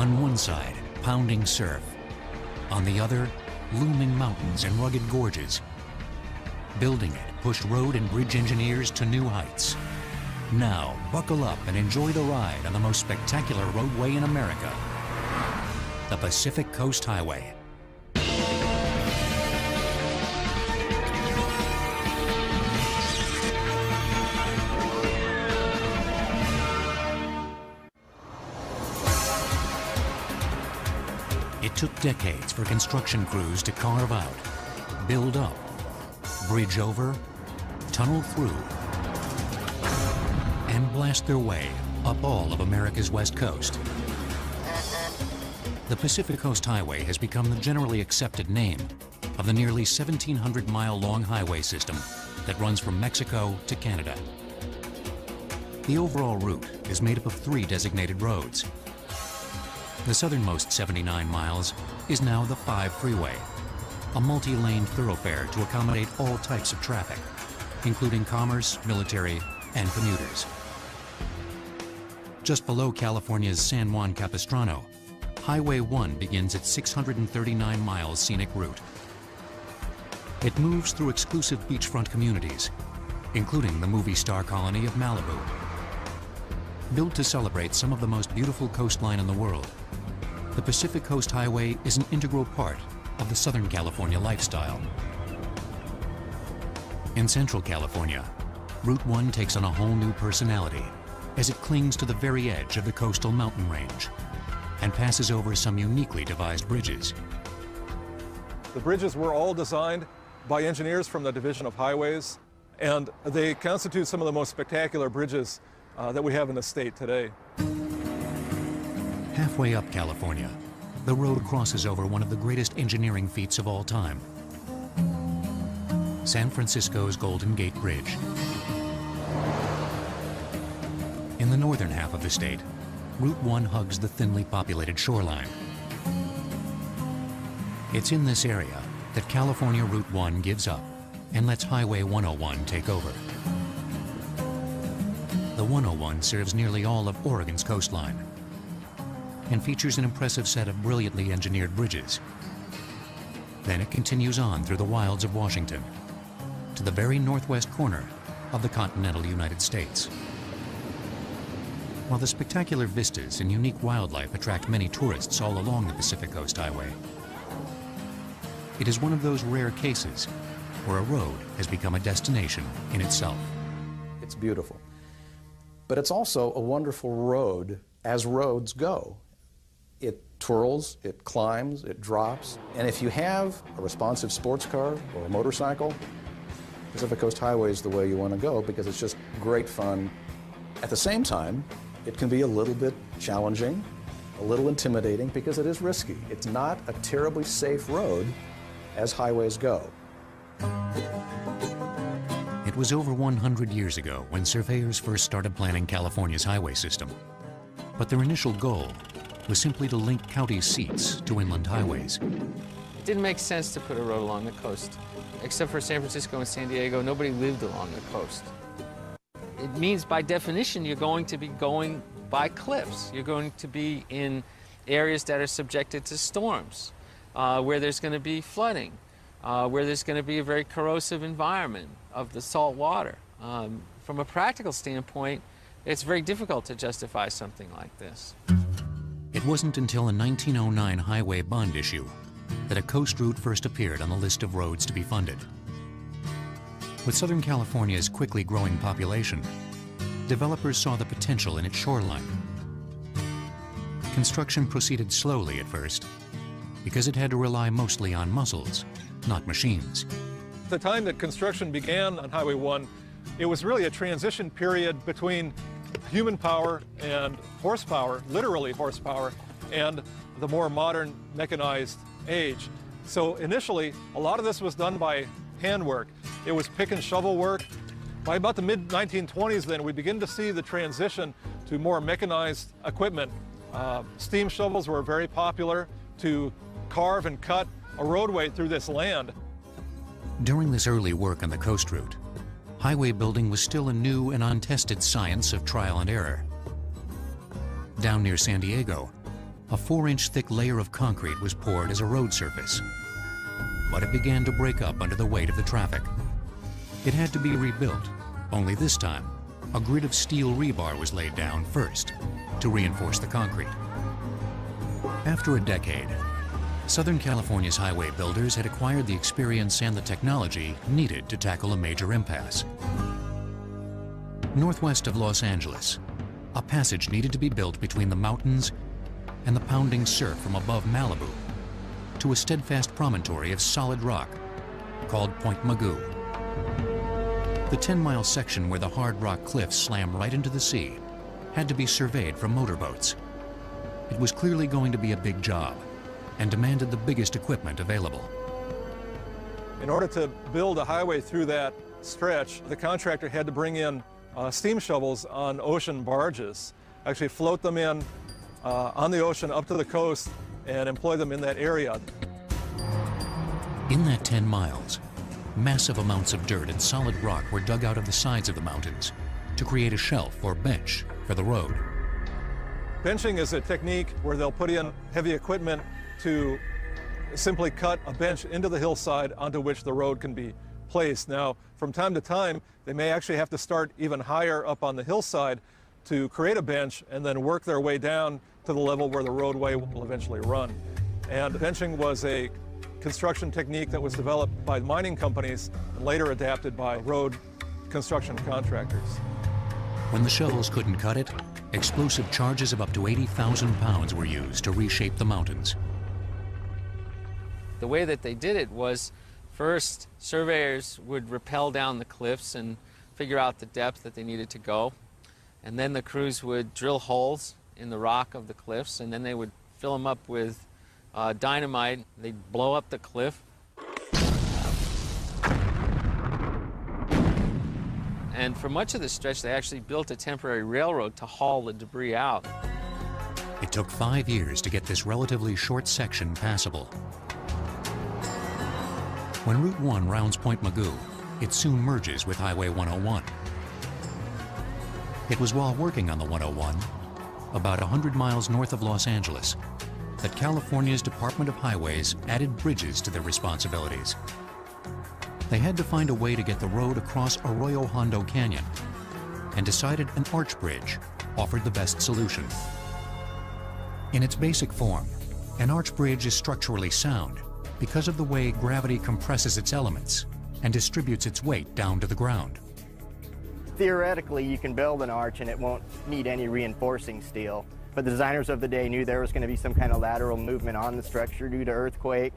On one side, pounding surf. On the other, looming mountains and rugged gorges. Building it pushed road and bridge engineers to new heights. Now, buckle up and enjoy the ride on the most spectacular roadway in America, the Pacific Coast Highway. It took decades for construction crews to carve out, build up, bridge over, tunnel through, and blast their way up all of America's West Coast. The Pacific Coast Highway has become the generally accepted name of the nearly 1,700-mile-long highway system that runs from Mexico to Canada. The overall route is made up of 3 designated roads. The southernmost 79 miles is now the 5 Freeway, a multi-lane thoroughfare to accommodate all types of traffic, including commerce, military, and commuters. Just below California's San Juan Capistrano, Highway 1 begins its 639-mile scenic route. It moves through exclusive beachfront communities, including the movie star colony of Malibu. Built to celebrate some of the most beautiful coastline in the world, the Pacific Coast Highway is an integral part of the Southern California lifestyle. In Central California, Route 1 takes on a whole new personality as it clings to the very edge of the coastal mountain range and passes over some uniquely devised bridges. The bridges were all designed by engineers from the Division of Highways, and they constitute some of the most spectacular bridges that we have in the state today. Halfway up California, the road crosses over one of the greatest engineering feats of all time, San Francisco's Golden Gate Bridge. In the northern half of the state, Route 1 hugs the thinly populated shoreline. It's in this area that California Route 1 gives up and lets Highway 101 take over. The 101 serves nearly all of Oregon's coastline and features an impressive set of brilliantly engineered bridges. Then it continues on through the wilds of Washington to the very northwest corner of the continental United States. While the spectacular vistas and unique wildlife attract many tourists all along the Pacific Coast Highway, it is one of those rare cases where a road has become a destination in itself. It's beautiful, but it's also a wonderful road as roads go. It twirls, it climbs, it drops, and if you have a responsive sports car or a motorcycle, Pacific Coast Highway is the way you want to go because it's just great fun. At the same time, it can be a little bit challenging, a little intimidating because it is risky. It's not a terribly safe road as highways go. It was over 100 years ago when surveyors first started planning California's highway system. But their initial goal was simply to link county seats to inland highways. It didn't make sense to put a road along the coast. Except for San Francisco and San Diego, nobody lived along the coast. It means by definition you're going to be going by cliffs. You're going to be in areas that are subjected to storms, where there's going to be flooding, where there's going to be a very corrosive environment of the salt water. From a practical standpoint, it's very difficult to justify something like this. It wasn't until a 1909 highway bond issue that a coast route first appeared on the list of roads to be funded. With Southern California's quickly growing population, developers saw the potential in its shoreline. Construction proceeded slowly at first because it had to rely mostly on muscles, not machines. At the time that construction began on Highway 1, it was really a transition period between human power and horsepower, literally horsepower, and the more modern mechanized age. So initially, a lot of this was done by handwork. It was pick and shovel work. By about the mid-1920s then, we begin to see the transition to more mechanized equipment. Steam shovels were very popular to carve and cut a roadway through this land. During this early work on the coast route, highway building was still a new and untested science of trial and error. Down near San Diego, a 4-inch thick layer of concrete was poured as a road surface. But it began to break up under the weight of the traffic. It had to be rebuilt, only this time, a grid of steel rebar was laid down first to reinforce the concrete. After a decade, Southern California's highway builders had acquired the experience and the technology needed to tackle a major impasse. Northwest of Los Angeles, a passage needed to be built between the mountains and the pounding surf from above Malibu to a steadfast promontory of solid rock called Point Mugu. The 10-mile section where the hard rock cliffs slam right into the sea had to be surveyed from motorboats. It was clearly going to be a big job and demanded the biggest equipment available. In order to build a highway through that stretch, the contractor had to bring in steam shovels on ocean barges, actually float them in on the ocean up to the coast and employ them in that area. In that 10 miles, massive amounts of dirt and solid rock were dug out of the sides of the mountains to create a shelf or bench for the road. Benching is a technique where they'll put in heavy equipment to simply cut a bench into the hillside onto which the road can be placed. Now, from time to time, they may actually have to start even higher up on the hillside to create a bench and then work their way down to the level where the roadway will eventually run. And benching was a construction technique that was developed by mining companies and later adapted by road construction contractors. When the shovels couldn't cut it, explosive charges of up to 80,000 pounds were used to reshape the mountains. The way that they did it was, first, surveyors would rappel down the cliffs and figure out the depth that they needed to go. And then the crews would drill holes in the rock of the cliffs, and then they would fill them up with dynamite. They'd blow up the cliff. And for much of the stretch, they actually built a temporary railroad to haul the debris out. It took 5 years to get this relatively short section passable. When Route 1 rounds Point Mugu, it soon merges with Highway 101. It was while working on the 101, about 100 miles north of Los Angeles, that California's Department of Highways added bridges to their responsibilities. They had to find a way to get the road across Arroyo Hondo Canyon and decided an arch bridge offered the best solution. In its basic form, an arch bridge is structurally sound because of the way gravity compresses its elements and distributes its weight down to the ground. Theoretically, you can build an arch and it won't need any reinforcing steel, but the designers of the day knew there was going to be some kind of lateral movement on the structure due to earthquake,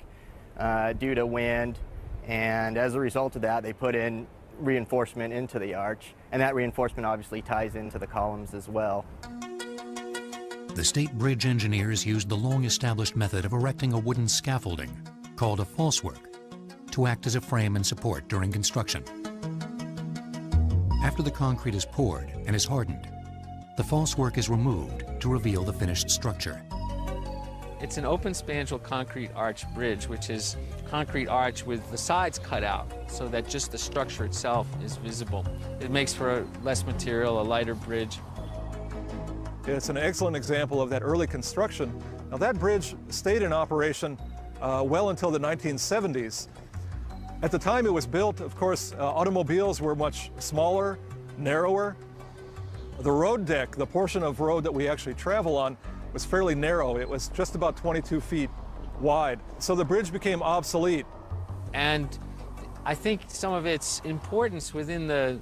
due to wind, and as a result of that, they put in reinforcement into the arch, and that reinforcement obviously ties into the columns as well. The state bridge engineers used the long-established method of erecting a wooden scaffolding, called a falsework, to act as a frame and support during construction. After the concrete is poured and is hardened, the falsework is removed to reveal the finished structure. It's an open spandrel concrete arch bridge, which is concrete arch with the sides cut out so that just the structure itself is visible. It makes for less material, a lighter bridge. It's an excellent example of that early construction. Now, that bridge stayed in operation well until the 1970s. At the time it was built, of course, automobiles were much smaller, narrower. The road deck, the portion of road that we actually travel on, was fairly narrow. It was just about 22 feet wide. So the bridge became obsolete. And I think some of its importance within the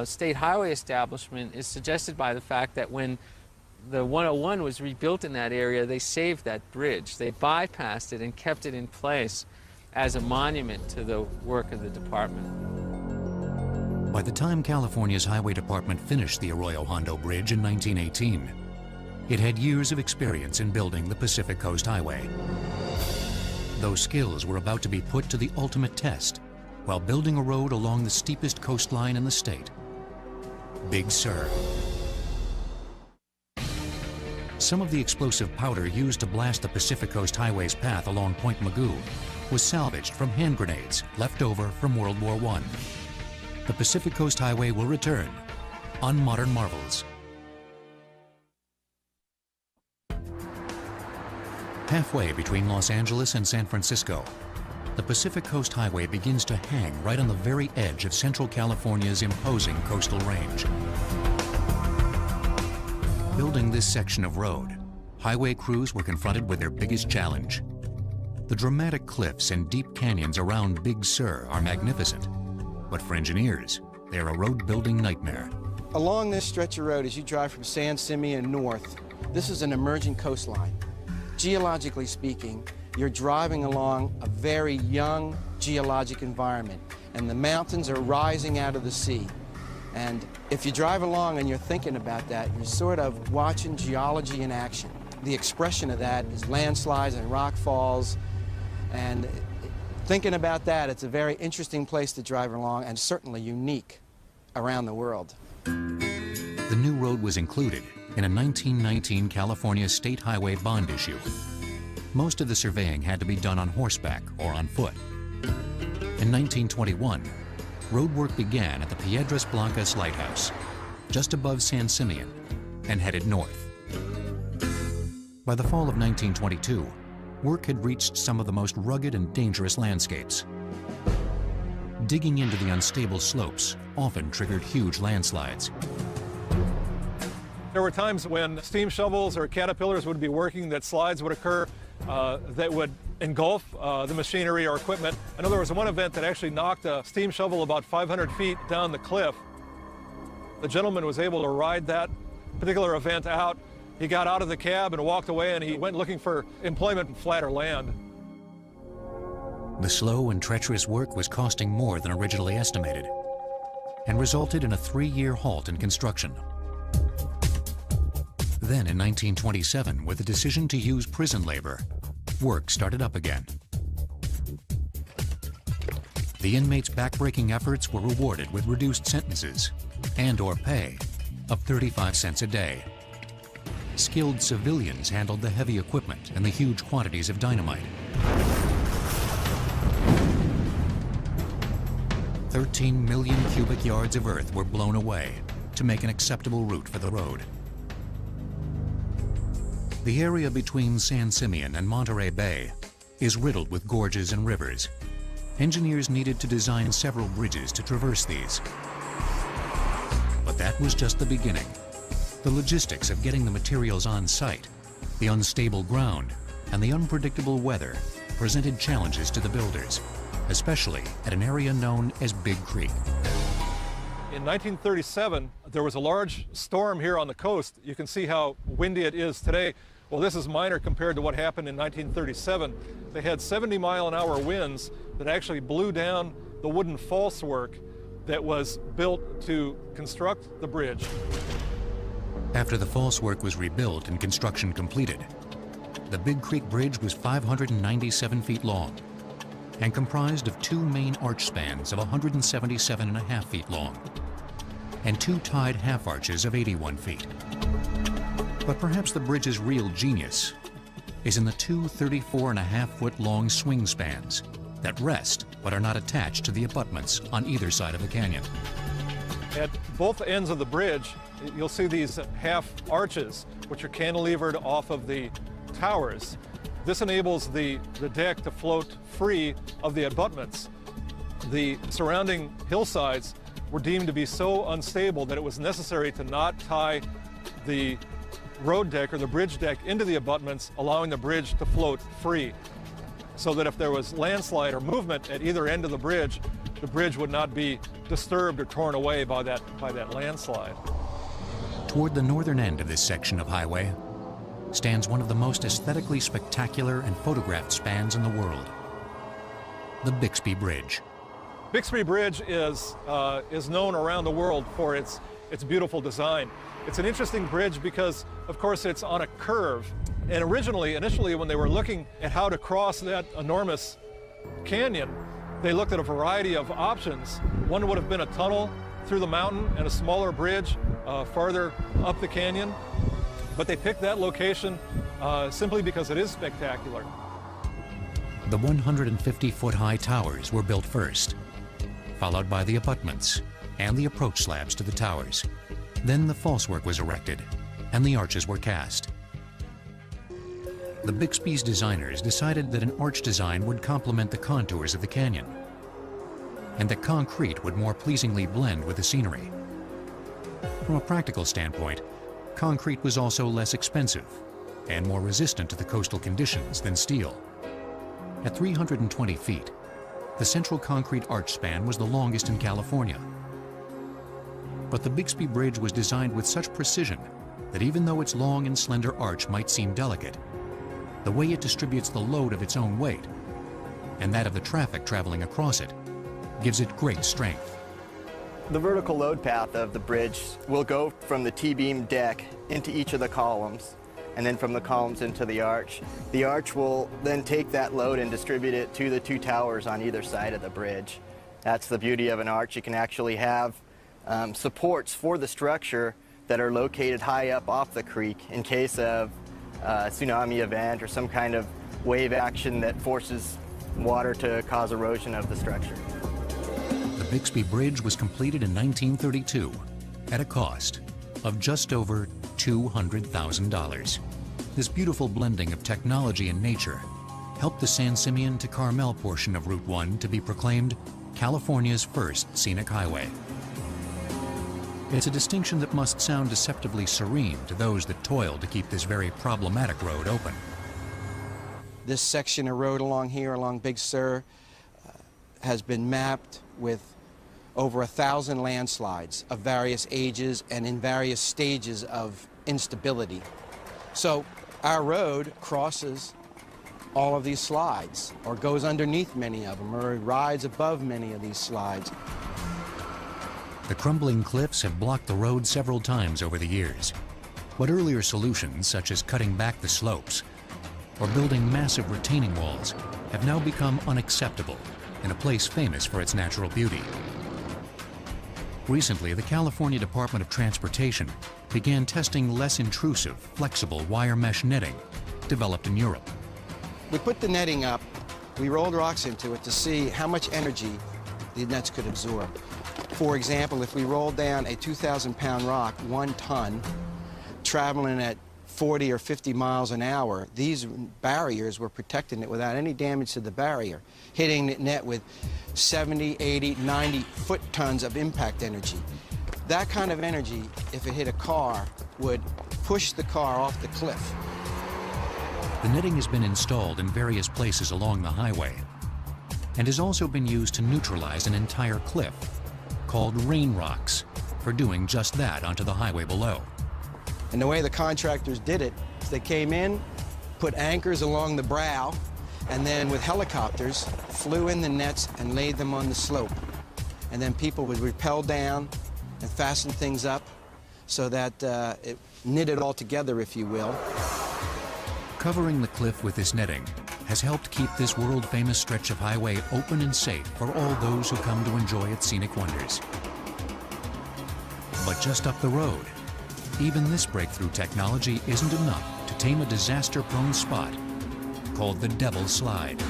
state highway establishment is suggested by the fact that when the 101 was rebuilt in that area, they saved that bridge. They bypassed it and kept it in place as a monument to the work of the department. By the time California's Highway Department finished the Arroyo Hondo Bridge in 1918, it had years of experience in building the Pacific Coast Highway. Those skills were about to be put to the ultimate test while building a road along the steepest coastline in the state, Big Sur. Some of the explosive powder used to blast the Pacific Coast Highway's path along Point Mugu was salvaged from hand grenades left over from World War I. The Pacific Coast Highway will return on Modern Marvels. Halfway between Los Angeles and San Francisco, the Pacific Coast Highway begins to hang right on the very edge of Central California's imposing coastal range. Building this section of road, highway crews were confronted with their biggest challenge. The dramatic cliffs and deep canyons around Big Sur are magnificent, but for engineers, they're a road-building nightmare. Along this stretch of road, as you drive from San Simeon north, this is an emerging coastline. Geologically speaking, you're driving along a very young geologic environment, and the mountains are rising out of the sea. And if you drive along and you're thinking about that, you're sort of watching geology in action. The expression of that is landslides and rock falls, and thinking about that, it's a very interesting place to drive along and certainly unique around the world. The new road was included in a 1919 California state highway bond issue. Most of the surveying had to be done on horseback or on foot. In 1921, road work began at the Piedras Blancas Lighthouse, just above San Simeon, and headed north. By the fall of 1922, work had reached some of the most rugged and dangerous landscapes. Digging into the unstable slopes often triggered huge landslides. There were times when steam shovels or caterpillars would be working that slides would occur that would engulf the machinery or equipment. I know there was one event that actually knocked a steam shovel about 500 feet down the cliff. The gentleman was able to ride that particular event out. He got out of the cab and walked away, and he went looking for employment in flatter land. The slow and treacherous work was costing more than originally estimated and resulted in a 3-year halt in construction. Then in 1927, with the decision to use prison labor, work started up again. The inmates' backbreaking efforts were rewarded with reduced sentences and/or pay of 35 cents a day. Skilled civilians handled the heavy equipment and the huge quantities of dynamite. 13 million cubic yards of earth were blown away to make an acceptable route for the road. The area between San Simeon and Monterey Bay is riddled with gorges and rivers. Engineers needed to design several bridges to traverse these. But that was just the beginning. The logistics of getting the materials on site, the unstable ground, and the unpredictable weather presented challenges to the builders, especially at an area known as Big Creek. In 1937, there was a large storm here on the coast. You can see how windy it is today. Well, this is minor compared to what happened in 1937. They had 70-mile-an-hour winds that actually blew down the wooden false work that was built to construct the bridge. After the false work was rebuilt and construction completed, the Big Creek Bridge was 597 feet long and comprised of 2 main arch spans of 177.5 feet long and 2 tied half arches of 81 feet. But perhaps the bridge's real genius is in the 2 34.5-foot long swing spans that rest but are not attached to the abutments on either side of the canyon. At both ends of the bridge, you'll see these half arches, which are cantilevered off of the towers. This enables the deck to float free of the abutments. The surrounding hillsides were deemed to be so unstable that it was necessary to not tie the road deck or the bridge deck into the abutments, allowing the bridge to float free, so that if there was landslide or movement at either end of the bridge would not be disturbed or torn away by that landslide. Toward the northern end of this section of highway stands one of the most aesthetically spectacular and photographed spans in the world, the Bixby Bridge. Bixby Bridge is known around the world for its beautiful design. It's an interesting bridge because, of course, it's on a curve. And initially, when they were looking at how to cross that enormous canyon, they looked at a variety of options. One would have been a tunnel through the mountain and a smaller bridge farther up the canyon. But they picked that location simply because it is spectacular. The 150-foot-high towers were built first, followed by the abutments and the approach slabs to the towers. Then the false work was erected, and the arches were cast. the Bixby's designers decided that an arch design would complement the contours of the canyon, and that concrete would more pleasingly blend with the scenery. From a practical standpoint, concrete was also less expensive and more resistant to the coastal conditions than steel. At 320 feet, the central concrete arch span was the longest in California. But the Bixby Bridge was designed with such precision that even though its long and slender arch might seem delicate, the way it distributes the load of its own weight and that of the traffic traveling across it gives it great strength. The vertical load path of the bridge will go from the T-beam deck into each of the columns, and then from the columns into the arch. The arch will then take that load and distribute it to the two towers on either side of the bridge. That's the beauty of an arch. You can actually have supports for the structure that are located high up off the creek in case of a tsunami event or some kind of wave action that forces water to cause erosion of the structure. The Bixby Bridge was completed in 1932 at a cost of just over $200,000. This beautiful blending of technology and nature helped the San Simeon to Carmel portion of Route 1 to be proclaimed California's first scenic highway. It's a distinction that must sound deceptively serene to those that toil to keep this very problematic road open. This section of road along here, along Big Sur, has been mapped with over 1,000 landslides of various ages and in various stages of instability. So our road crosses all of these slides, or goes underneath many of them, or rides above many of these slides. The crumbling cliffs have blocked the road several times over the years, but earlier solutions, such as cutting back the slopes or building massive retaining walls, have now become unacceptable in a place famous for its natural beauty. Recently, the California Department of Transportation began testing less intrusive, flexible wire mesh netting developed in Europe. We put the netting up, we rolled rocks into it to see how much energy the nets could absorb. For example, if we rolled down a 2,000-pound rock, 1 ton, traveling at 40 or 50 miles an hour, these barriers were protecting it without any damage to the barrier, hitting the net with 70, 80, 90 foot-tons of impact energy. That kind of energy, if it hit a car, would push the car off the cliff. The netting has been installed in various places along the highway and has also been used to neutralize an entire cliff, called rain rocks, for doing just that onto the highway below. And the way the contractors did it is they came in, put anchors along the brow, and then with helicopters flew in the nets and laid them on the slope. And then people would rappel down and fasten things up so that it knit it all together, if you will. Covering the cliff with this netting has helped keep this world-famous stretch of highway open and safe for all those who come to enjoy its scenic wonders. But just up the road, even this breakthrough technology isn't enough to tame a disaster-prone spot called the Devil's Slide.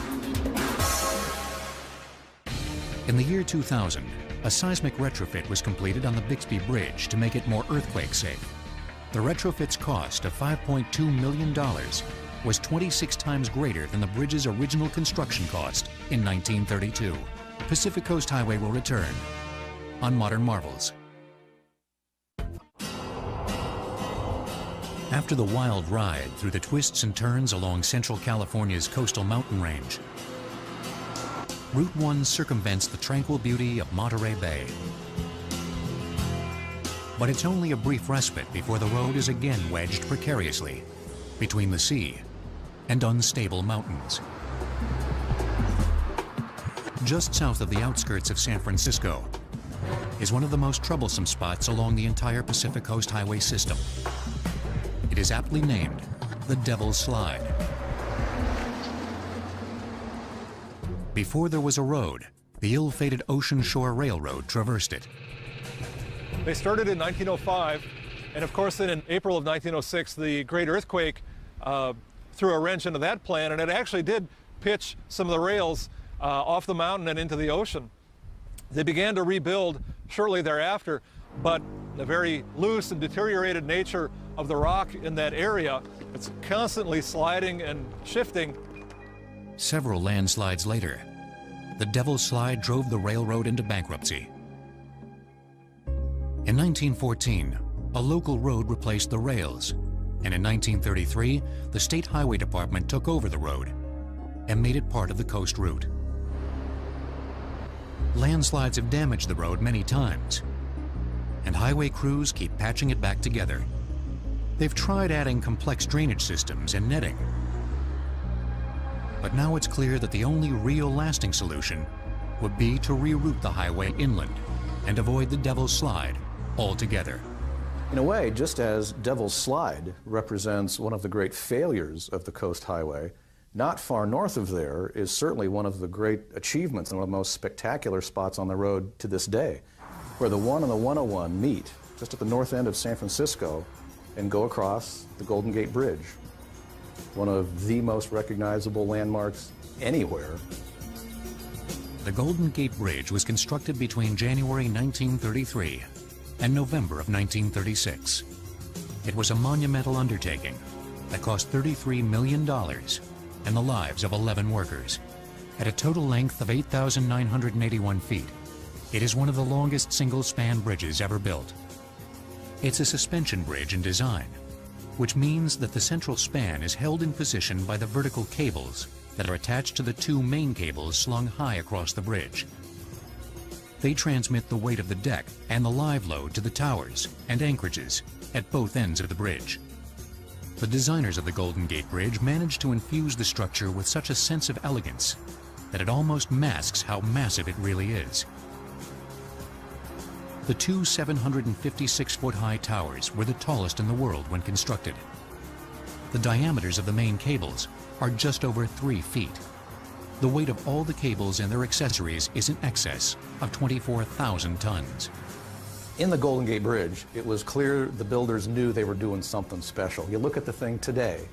In the year 2000, a seismic retrofit was completed on the Bixby Bridge to make it more earthquake safe. The retrofit's cost of $5.2 million was 26 times greater than the bridge's original construction cost in 1932. Pacific Coast Highway will return on Modern Marvels. After the wild ride through the twists and turns along Central California's coastal mountain range, Route 1 circumvents the tranquil beauty of Monterey Bay. But it's only a brief respite before the road is again wedged precariously between the sea and unstable mountains. Just south of the outskirts of San Francisco is one of the most troublesome spots along the entire Pacific Coast Highway system. It is aptly named the Devil's Slide. Before there was a road, the ill-fated Ocean Shore Railroad traversed it. They started in 1905, and of course then in April of 1906, the great earthquake threw a wrench into that plan, and it actually did pitch some of the rails off the mountain and into the ocean. They began to rebuild shortly thereafter, but the very loose and deteriorated nature of the rock in that area, It's constantly sliding and shifting. Several landslides later, the Devil's Slide drove the railroad into bankruptcy. In 1914, a local road replaced the rails, and in 1933, the State Highway Department took over the road and made it part of the coast route. Landslides have damaged the road many times, and highway crews keep patching it back together. They've tried adding complex drainage systems and netting, but now it's clear that the only real lasting solution would be to reroute the highway inland and avoid the Devil's Slide altogether. In a way, just as Devil's Slide represents one of the great failures of the Coast Highway, not far north of there is certainly one of the great achievements and one of the most spectacular spots on the road to this day, where the 1 and the 101 meet just at the north end of San Francisco and go across the Golden Gate Bridge, one of the most recognizable landmarks anywhere. The Golden Gate Bridge was constructed between January 1933 and November of 1936. It was a monumental undertaking that cost $33 million and the lives of 11 workers. At a total length of 8,981 feet, it is one of the longest single-span bridges ever built. It's a suspension bridge in design, which means that the central span is held in position by the vertical cables that are attached to the 2 main cables slung high across the bridge. They transmit the weight of the deck and the live load to the towers and anchorages at both ends of the bridge. The designers of the Golden Gate Bridge managed to infuse the structure with such a sense of elegance that it almost masks how massive it really is. The 2 756-foot-high towers were the tallest in the world when constructed. The diameters of the main cables are just over 3 feet. The weight of all the cables and their accessories is in excess of 24,000 tons. In the Golden Gate Bridge, it was clear the builders knew they were doing something special. You look at the thing today,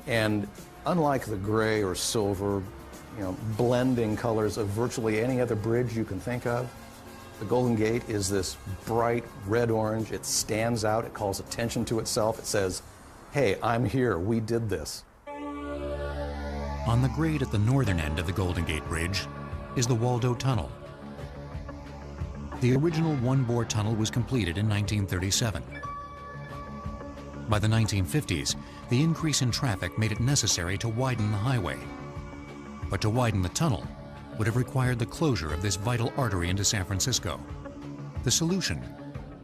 and unlike the gray or silver, blending colors of virtually any other bridge you can think of, the Golden Gate is this bright red-orange. It stands out. It calls attention to itself. It says, hey, I'm here. We did this. On the grade at the northern end of the Golden Gate Bridge is the Waldo Tunnel. The original one-bore tunnel was completed in 1937. By the 1950s, the increase in traffic made it necessary to widen the highway. But to widen the tunnel would have required the closure of this vital artery into San Francisco. The solution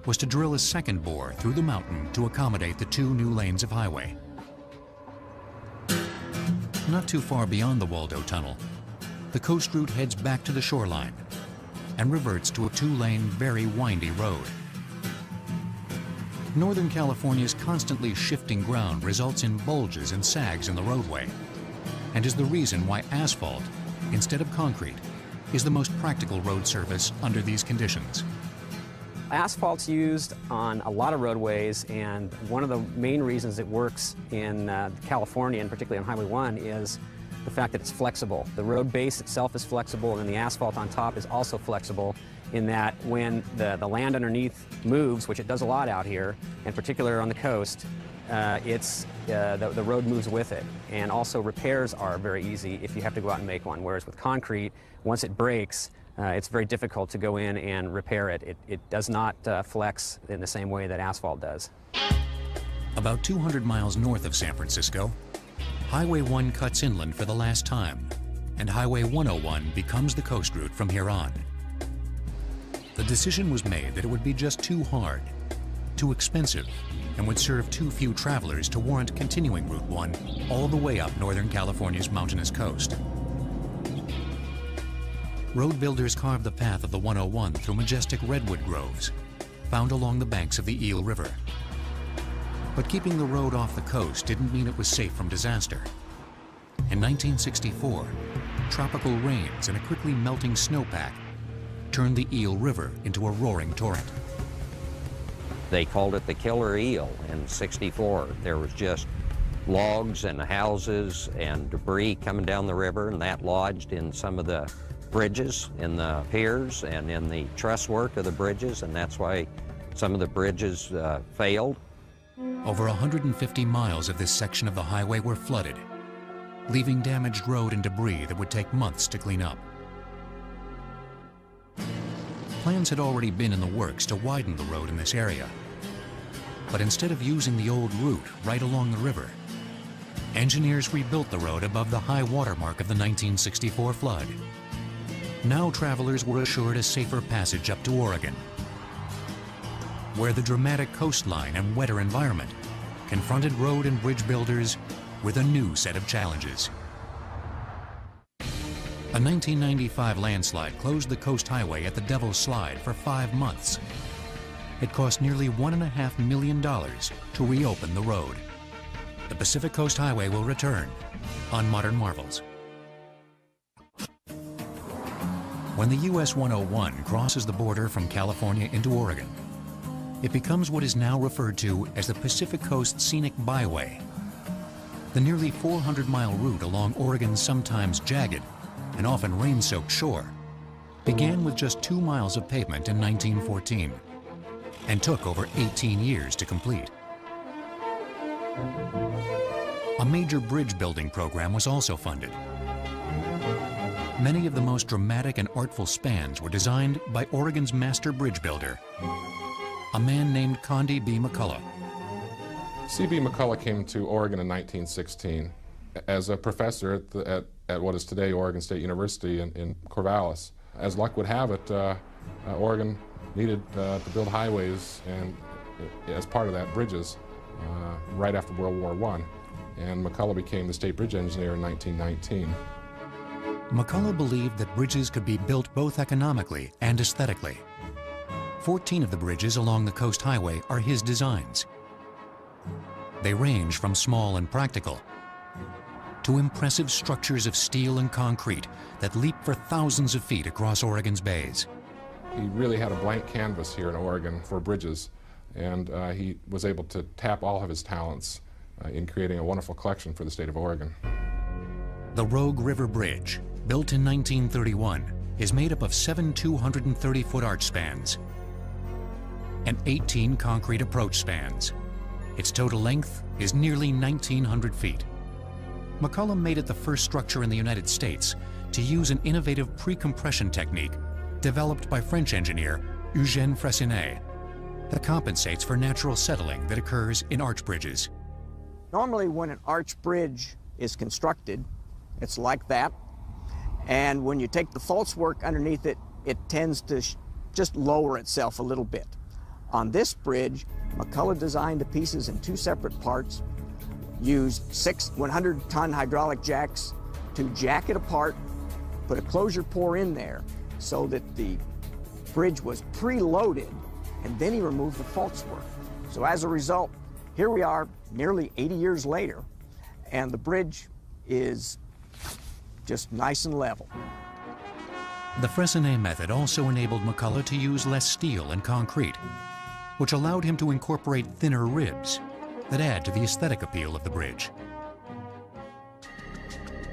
was to drill a second bore through the mountain to accommodate the 2 new lanes of highway. Not too far beyond the Waldo Tunnel, the coast route heads back to the shoreline and reverts to a 2-lane, very windy road. Northern California's constantly shifting ground results in bulges and sags in the roadway, and is the reason why asphalt, instead of concrete, is the most practical road surface under these conditions. Asphalt's used on a lot of roadways, and one of the main reasons it works in California, and particularly on Highway 1, is the fact that it's flexible. The road base itself is flexible, and the asphalt on top is also flexible in that when the land underneath moves, which it does a lot out here, and particularly on the coast, the road moves with it. And also repairs are very easy if you have to go out and make one, whereas with concrete, once it breaks, it's very difficult to go in and repair it. It does not flex in the same way that asphalt does. About 200 miles north of San Francisco, Highway 1 cuts inland for the last time, and Highway 101 becomes the coast route from here on. The decision was made that it would be just too hard, too expensive, and would serve too few travelers to warrant continuing Route 1 all the way up Northern California's mountainous coast. Road builders carved the path of the 101 through majestic redwood groves found along the banks of the Eel River. But keeping the road off the coast didn't mean it was safe from disaster. In 1964, tropical rains and a quickly melting snowpack turned the Eel River into a roaring torrent. They called it the Killer Eel in '64. There was just logs and houses and debris coming down the river, and that lodged in some of the bridges, in the piers, and in the truss work of the bridges, and that's why some of the bridges failed. over 150 miles of this section of the highway were flooded, leaving damaged road and debris that would take months to clean up. Plans had already been in the works to widen the road in this area. But instead of using the old route right along the river, engineers rebuilt the road above the high water mark of the 1964 flood. Now travelers were assured a safer passage up to Oregon, where the dramatic coastline and wetter environment confronted road and bridge builders with a new set of challenges. A 1995 landslide closed the coast highway at the Devil's Slide for 5 months. It cost nearly $1.5 million to reopen the road. The Pacific Coast Highway will return on Modern Marvels. When the US 101 crosses the border from California into Oregon, it becomes what is now referred to as the Pacific Coast Scenic Byway. The nearly 400-mile route along Oregon's sometimes jagged and often rain-soaked shore began with just 2 miles of pavement in 1914 and took over 18 years to complete. A major bridge building program was also funded. Many of the most dramatic and artful spans were designed by Oregon's master bridge builder, a man named Condi B. McCullough. C.B. McCullough came to Oregon in 1916 as a professor at what is today Oregon State University in Corvallis. As luck would have it, Oregon needed to build highways and, as part of that, bridges right after World War I. And McCullough became the state bridge engineer in 1919. McCullough believed that bridges could be built both economically and aesthetically. 14 of the bridges along the Coast Highway are his designs. They range from small and practical to impressive structures of steel and concrete that leap for thousands of feet across Oregon's bays. He really had a blank canvas here in Oregon for bridges, and he was able to tap all of his talents in creating a wonderful collection for the state of Oregon. The Rogue River Bridge, built in 1931, is made up of 7 230-foot arch spans and 18 concrete approach spans. Its total length is nearly 1,900 feet. McCullough made it the first structure in the United States to use an innovative pre-compression technique developed by French engineer Eugène Freycinet that compensates for natural settling that occurs in arch bridges. Normally when an arch bridge is constructed, it's like that, and when you take the false work underneath it, it tends to just lower itself a little bit. On this bridge, McCullough designed the pieces in 2 separate parts, used 6 100-ton hydraulic jacks to jack it apart, put a closure pour in there so that the bridge was preloaded, and then he removed the false work. So as a result, here we are nearly 80 years later, and the bridge is just nice and level. The Freycinet method also enabled McCullough to use less steel and concrete, which allowed him to incorporate thinner ribs that add to the aesthetic appeal of the bridge.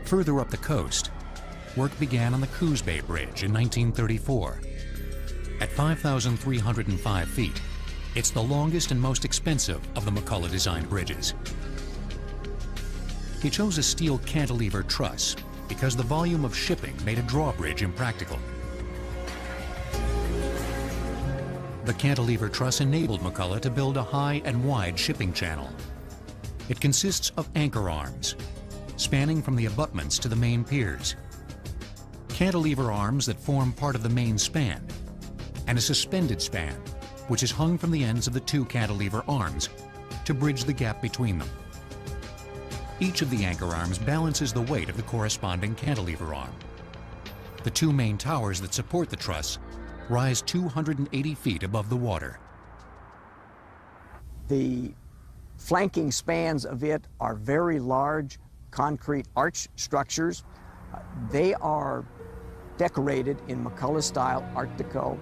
Further up the coast, work began on the Coos Bay Bridge in 1934. At 5,305 feet, it's the longest and most expensive of the McCullough-designed bridges. He chose a steel cantilever truss because the volume of shipping made a drawbridge impractical. The cantilever truss enabled McCullough to build a high and wide shipping channel. It consists of anchor arms, spanning from the abutments to the main piers, cantilever arms that form part of the main span, and a suspended span, which is hung from the ends of the 2 cantilever arms to bridge the gap between them. Each of the anchor arms balances the weight of the corresponding cantilever arm. The 2 main towers that support the truss rise 280 feet above the water. The flanking spans of it are very large concrete arch structures. They are decorated in McCullough-style Art Deco.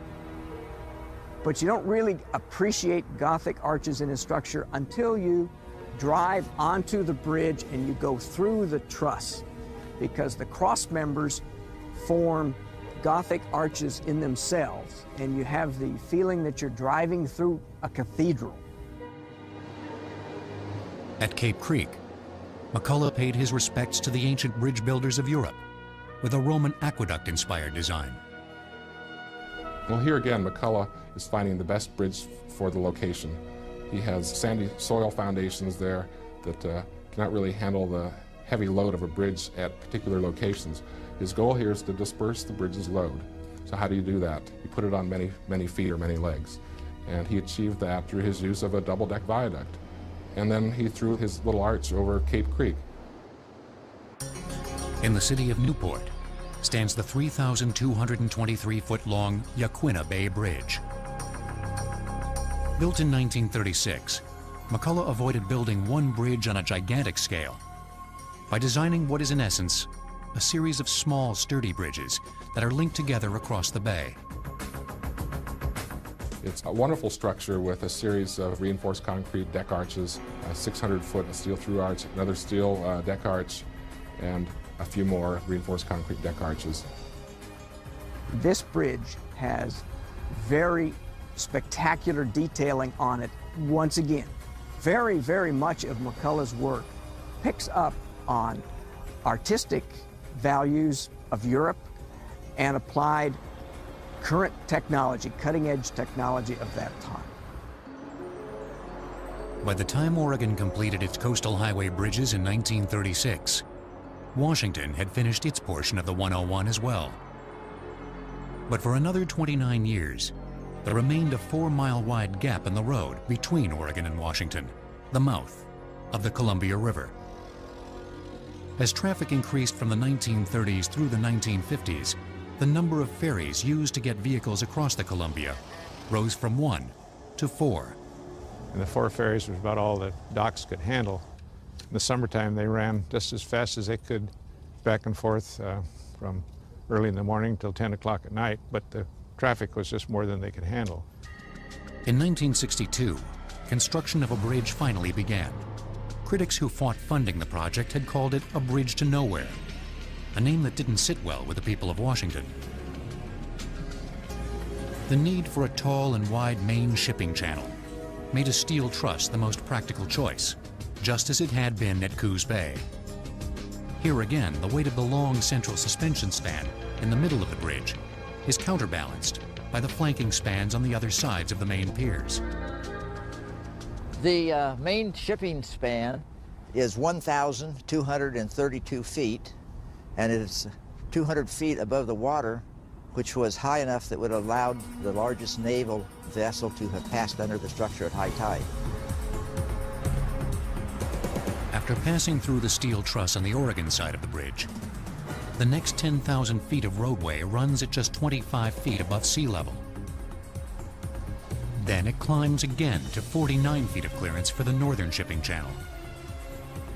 But you don't really appreciate Gothic arches in a structure until you drive onto the bridge and you go through the truss, because the cross members form Gothic arches in themselves, and you have the feeling that you're driving through a cathedral. At Cape Creek, McCullough paid his respects to the ancient bridge builders of Europe with a Roman aqueduct-inspired design. Well, here again, McCullough is finding the best bridge for the location. He has sandy soil foundations there that cannot really handle the heavy load of a bridge at particular locations. His goal here is to disperse the bridge's load. So how do you do that? You put it on many, many feet or many legs. And he achieved that through his use of a double-deck viaduct. And then he threw his little arch over Cape Creek. In the city of Newport stands the 3,223-foot-long Yaquina Bay Bridge. Built in 1936, McCullough avoided building one bridge on a gigantic scale by designing what is in essence a series of small, sturdy bridges that are linked together across the bay. It's a wonderful structure with a series of reinforced concrete deck arches, a 600-foot steel through arch, another steel deck arch, and a few more reinforced concrete deck arches. This bridge has very spectacular detailing on it. Once again, very, very much of McCullough's work picks up on artistic values of Europe and applied current technology, cutting-edge technology of that time. By the time Oregon completed its coastal highway bridges in 1936, Washington had finished its portion of the 101 as well. But for another 29 years, there remained a 4-mile-wide gap in the road between Oregon and Washington, the mouth of the Columbia River. As traffic increased from the 1930s through the 1950s, the number of ferries used to get vehicles across the Columbia rose from 1 to 4. And the 4 ferries was about all the docks could handle. In the summertime, they ran just as fast as they could back and forth from early in the morning till 10 o'clock at night, but the traffic was just more than they could handle. In 1962, construction of a bridge finally began. Critics who fought funding the project had called it a bridge to nowhere, a name that didn't sit well with the people of Washington. The need for a tall and wide main shipping channel made a steel truss the most practical choice, just as it had been at Coos Bay. Here again, the weight of the long central suspension span in the middle of the bridge is counterbalanced by the flanking spans on the other sides of the main piers. The main shipping span is 1,232 feet, and it's 200 feet above the water, which was high enough that would have allowed the largest naval vessel to have passed under the structure at high tide. After passing through the steel truss on the Oregon side of the bridge, the next 10,000 feet of roadway runs at just 25 feet above sea level. Then it climbs again to 49 feet of clearance for the northern shipping channel.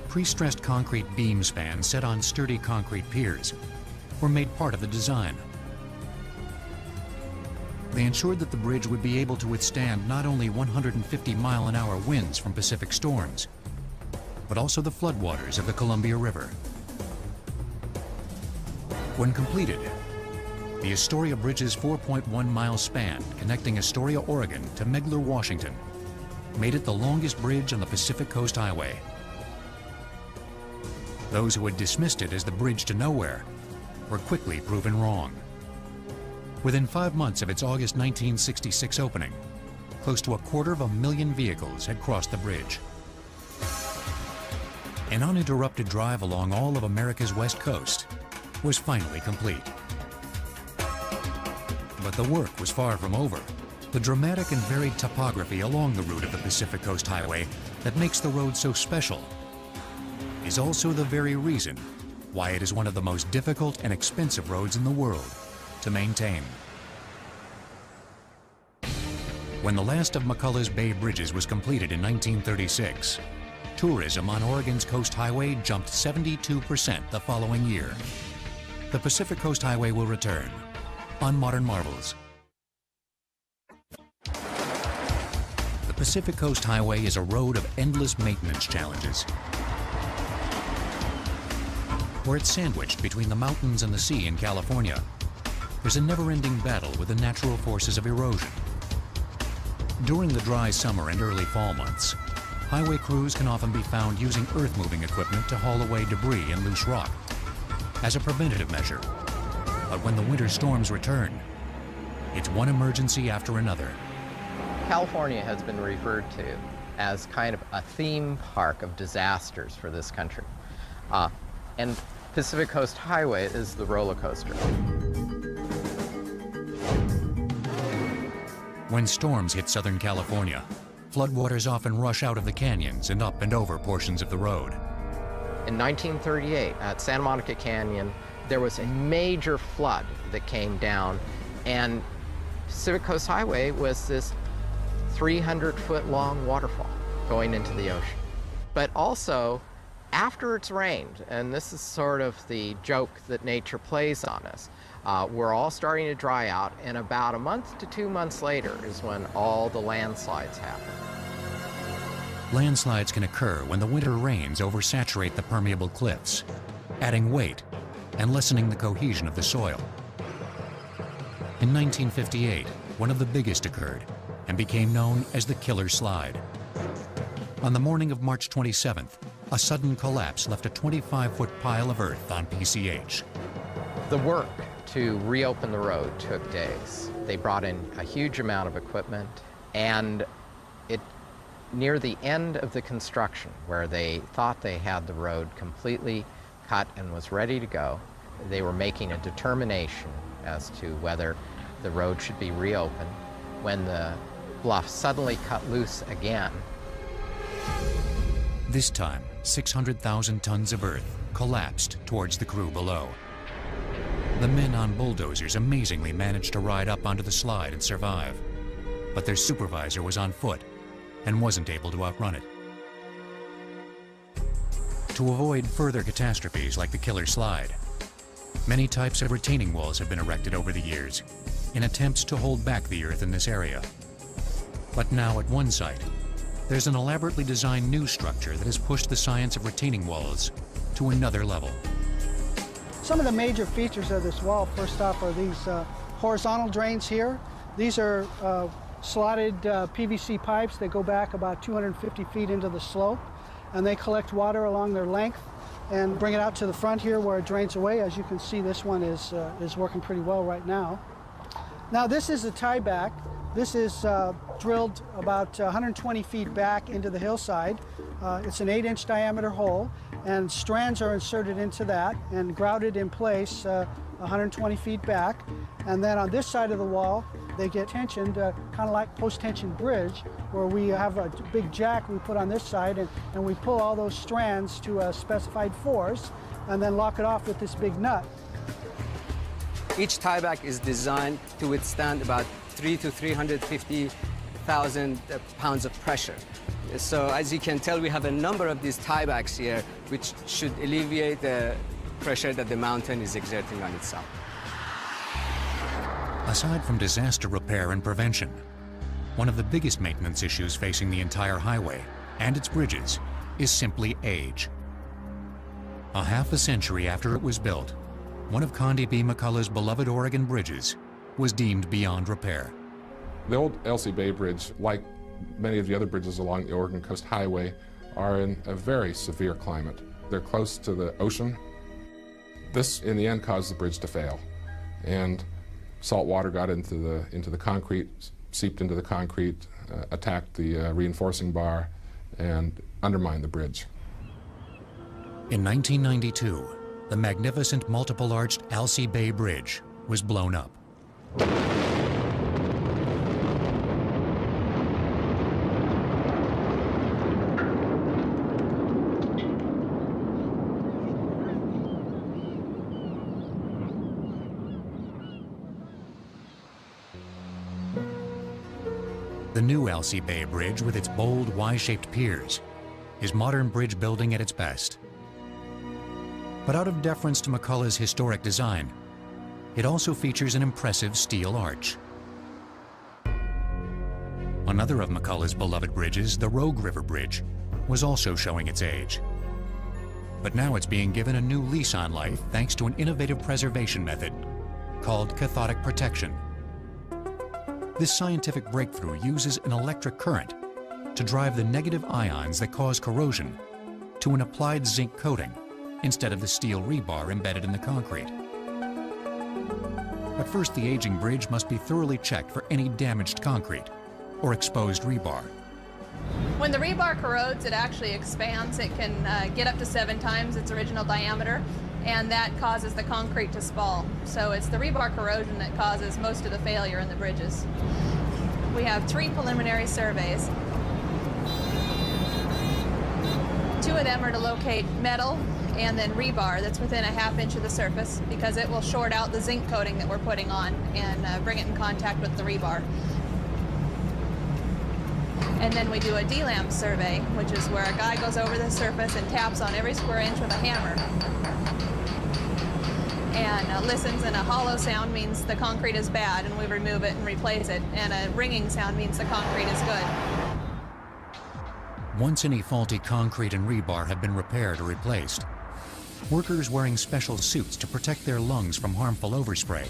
Pre-stressed concrete beam spans set on sturdy concrete piers were made part of the design. They ensured that the bridge would be able to withstand not only 150-mile-an-hour winds from Pacific storms, but also the floodwaters of the Columbia River. When completed, the Astoria Bridge's 4.1-mile span connecting Astoria, Oregon to Megler, Washington, made it the longest bridge on the Pacific Coast Highway. Those who had dismissed it as the bridge to nowhere were quickly proven wrong. Within 5 months of its August 1966 opening, close to 250,000 vehicles had crossed the bridge. An uninterrupted drive along all of America's West Coast was finally complete. But the work was far from over. The dramatic and varied topography along the route of the Pacific Coast Highway that makes the road so special is also the very reason why it is one of the most difficult and expensive roads in the world to maintain. When the last of McCullough's Bay bridges was completed in 1936, tourism on Oregon's Coast Highway jumped 72% the following year. The Pacific Coast Highway will return on Modern Marvels. The Pacific Coast Highway is a road of endless maintenance challenges. Where it's sandwiched between the mountains and the sea in California, there's a never-ending battle with the natural forces of erosion. During the dry summer and early fall months, highway crews can often be found using earth-moving equipment to haul away debris and loose rock as a preventative measure. But when the winter storms return, it's one emergency after another. California has been referred to as kind of a theme park of disasters for this country. And Pacific Coast Highway is the roller coaster. When storms hit Southern California, floodwaters often rush out of the canyons and up and over portions of the road. In 1938, at Santa Monica Canyon, there was a major flood that came down, and Pacific Coast Highway was this 300-foot-long waterfall going into the ocean. But also, after it's rained, and this is sort of the joke that nature plays on us, we're all starting to dry out, and about a month to 2 months later is when all the landslides happen. Landslides can occur when the winter rains oversaturate the permeable cliffs, adding weight and lessening the cohesion of the soil. In 1958, one of the biggest occurred and became known as the Killer Slide. On the morning of March 27th, a sudden collapse left a 25-foot pile of earth on PCH. The work to reopen the road took days. They brought in a huge amount of equipment, and near the end of the construction, where they thought they had the road completely cut and was ready to go, they were making a determination as to whether the road should be reopened when the bluff suddenly cut loose again. This time, 600,000 tons of earth collapsed towards the crew below. The men on bulldozers amazingly managed to ride up onto the slide and survive, but their supervisor was on foot and wasn't able to outrun it. To avoid further catastrophes like the Killer Slide, many types of retaining walls have been erected over the years in attempts to hold back the earth in this area. But now at one site, there's an elaborately designed new structure that has pushed the science of retaining walls to another level. Some of the major features of this wall, first off, are these horizontal drains here. These are slotted PVC pipes that go back about 250 feet into the slope, and they collect water along their length and bring it out to the front here where it drains away. As you can see, this one is working pretty well right now. Now this is a tieback. This is drilled about 120 feet back into the hillside. It's an 8-inch diameter hole, and strands are inserted into that and grouted in place 120 feet back. And then on this side of the wall, they get tensioned, kind of like post-tension bridge, where we have a big jack we put on this side, and we pull all those strands to a specified force, and then lock it off with this big nut. Each tieback is designed to withstand about 300 to 350,000 pounds of pressure. So as you can tell, we have a number of these tiebacks here, which should alleviate the pressure that the mountain is exerting on itself. Aside from disaster repair and prevention, one of the biggest maintenance issues facing the entire highway and its bridges is simply age. A half a century after it was built, one of Condy B. McCullough's beloved Oregon bridges was deemed beyond repair. The old Elsie Bay Bridge, like many of the other bridges along the Oregon Coast Highway, are in a very severe climate. They're close to the ocean. This, in the end, caused the bridge to fail. And salt water got into the concrete, seeped into the concrete, attacked the reinforcing bar, and undermined the bridge. In 1992, the magnificent multiple-arched Elsie Bay Bridge was blown up. The new Elsie Bay Bridge, with its bold Y-shaped piers, is modern bridge building at its best. But out of deference to McCullough's historic design, it also features an impressive steel arch. Another of McCullough's beloved bridges, the Rogue River Bridge, was also showing its age. But now it's being given a new lease on life thanks to an innovative preservation method called cathodic protection. This scientific breakthrough uses an electric current to drive the negative ions that cause corrosion to an applied zinc coating instead of the steel rebar embedded in the concrete. But first, the aging bridge must be thoroughly checked for any damaged concrete or exposed rebar. When the rebar corrodes, it actually expands. It can get up to 7 times its original diameter, and that causes the concrete to spall. So it's the rebar corrosion that causes most of the failure in the bridges. We have 3 preliminary surveys. 2 of them are to locate metal and then rebar that's within a ½ inch of the surface, because it will short out the zinc coating that we're putting on and bring it in contact with the rebar. And then we do a DLAM survey, which is where a guy goes over the surface and taps on every square inch with a hammer. And listens, and a hollow sound means the concrete is bad and we remove it and replace it. And a ringing sound means the concrete is good. Once any faulty concrete and rebar have been repaired or replaced, workers wearing special suits to protect their lungs from harmful overspray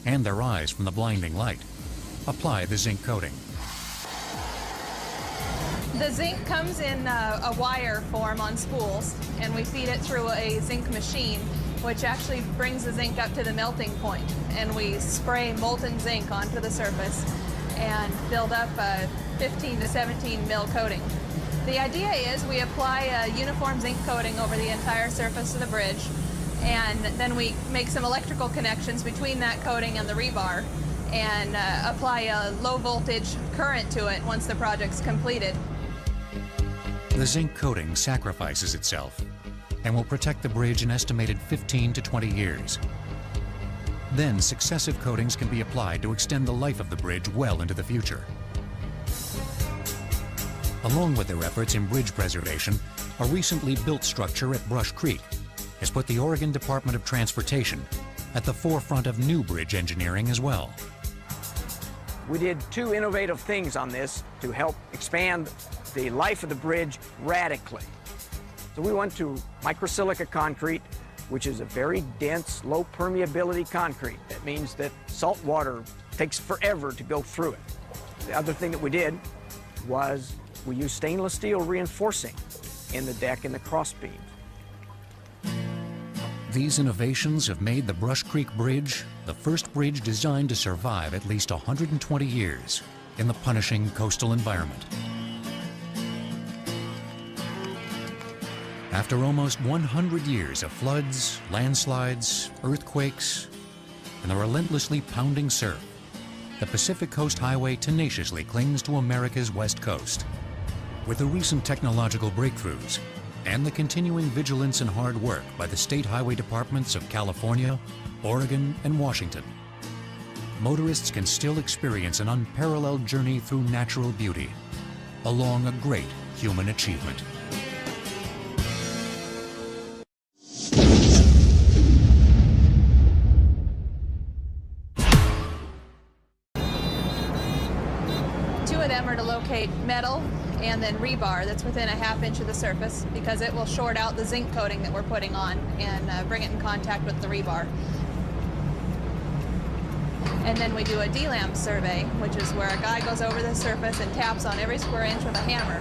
and their eyes from the blinding light apply the zinc coating. The zinc comes in a wire form on spools, and we feed it through a zinc machine, which actually brings the zinc up to the melting point, and we spray molten zinc onto the surface and build up a 15 to 17 mil coating. The idea is we apply a uniform zinc coating over the entire surface of the bridge, and then we make some electrical connections between that coating and the rebar and apply a low voltage current to it once the project's completed. The zinc coating sacrifices itself and will protect the bridge an estimated 15 to 20 years. Then successive coatings can be applied to extend the life of the bridge well into the future. Along with their efforts in bridge preservation, a recently built structure at Brush Creek has put the Oregon Department of Transportation at the forefront of new bridge engineering as well. We did 2 innovative things on this to help expand the life of the bridge radically. So we went to microsilica concrete, which is a very dense, low permeability concrete. That means that salt water takes forever to go through it. The other thing that we did was we used stainless steel reinforcing in the deck and the cross beams. These innovations have made the Brush Creek Bridge the first bridge designed to survive at least 120 years in the punishing coastal environment. After almost 100 years of floods, landslides, earthquakes, and the relentlessly pounding surf, the Pacific Coast Highway tenaciously clings to America's west coast. With the recent technological breakthroughs and the continuing vigilance and hard work by the state highway departments of California, Oregon, and Washington, motorists can still experience an unparalleled journey through natural beauty along a great human achievement. Metal and then rebar that's within a ½ inch of the surface, because it will short out the zinc coating that we're putting on and bring it in contact with the rebar. And then we do a DLAM survey, which is where a guy goes over the surface and taps on every square inch with a hammer.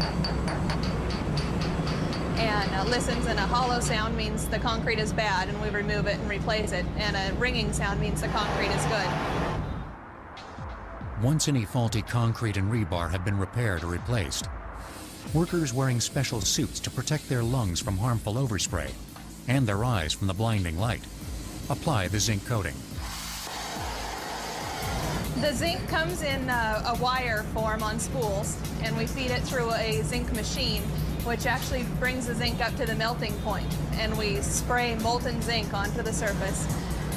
And listens, and a hollow sound means the concrete is bad and we remove it and replace it. And a ringing sound means the concrete is good. Once any faulty concrete and rebar have been repaired or replaced, workers wearing special suits to protect their lungs from harmful overspray and their eyes from the blinding light apply the zinc coating. The zinc comes in a wire form on spools, and we feed it through a zinc machine, which actually brings the zinc up to the melting point, and we spray molten zinc onto the surface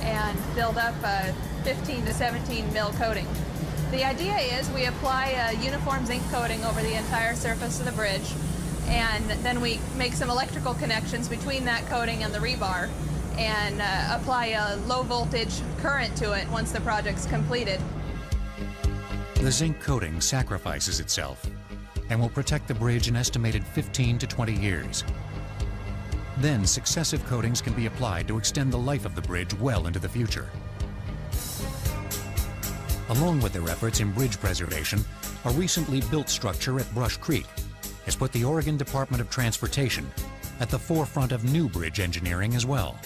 and build up a 15 to 17 mil coating. The idea is we apply a uniform zinc coating over the entire surface of the bridge, and then we make some electrical connections between that coating and the rebar and apply a low voltage current to it once the project's completed. The zinc coating sacrifices itself and will protect the bridge an estimated 15 to 20 years. Then successive coatings can be applied to extend the life of the bridge well into the future. Along with their efforts in bridge preservation, a recently built structure at Brush Creek has put the Oregon Department of Transportation at the forefront of new bridge engineering as well.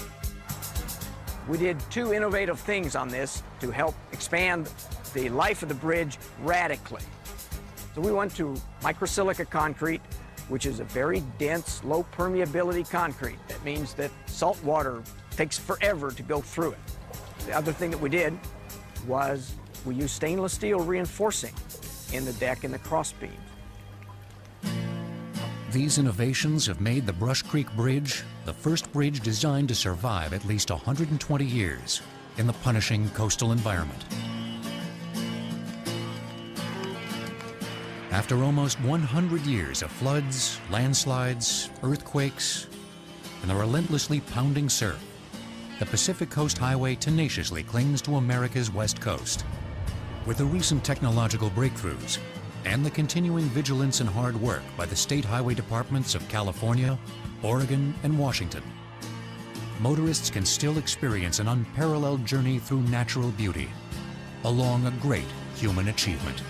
We did two innovative things on this to help expand the life of the bridge radically. So we went to microsilica concrete, which is a very dense, low permeability concrete. That means that salt water takes forever to go through it. The other thing that we did was we used stainless steel reinforcing in the deck and the cross beams. These innovations have made the Brush Creek Bridge the first bridge designed to survive at least 120 years in the punishing coastal environment. After almost 100 years of floods, landslides, earthquakes, and the relentlessly pounding surf, the Pacific Coast Highway tenaciously clings to America's west coast. With the recent technological breakthroughs and the continuing vigilance and hard work by the state highway departments of California, Oregon, and Washington, motorists can still experience an unparalleled journey through natural beauty along a great human achievement.